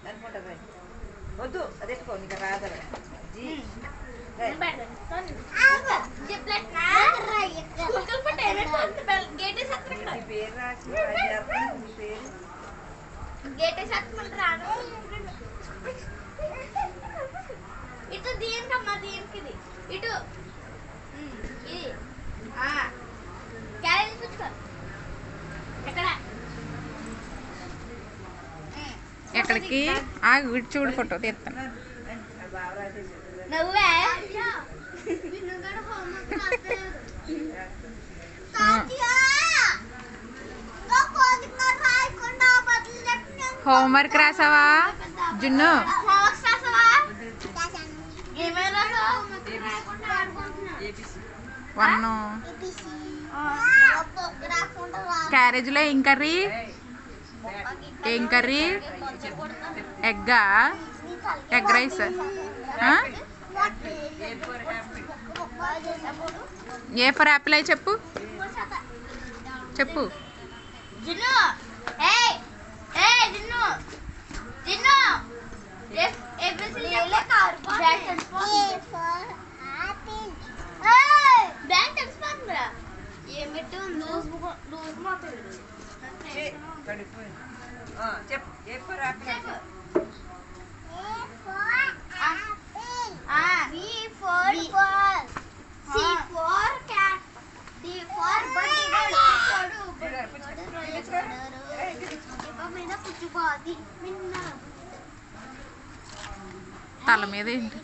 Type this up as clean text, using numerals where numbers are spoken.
అనుకుంటుంది వద్దు అది ఎట్టుకో నీకు రాదు పేరు రాసి పేరు ఇటు దీనికమ్మా దీనికి ఇటు ఇది క్యారేజ్ పుచ్చుకో ఎక్కడికి ఆగు ఇటు చూడు ఫోటో తీస్తాను నువ్వే హోంవర్క్ రాసావా జున్ను? వన్ క్యారేజ్లో ఏం కర్రీ? ఏం కర్రీ? ఎగ్గా? Egg rice. A for apple అయి చెప్పు చెప్పు. చెప్పు ఏ ఫర్ యాపిల్ తల మీద ఏంటి?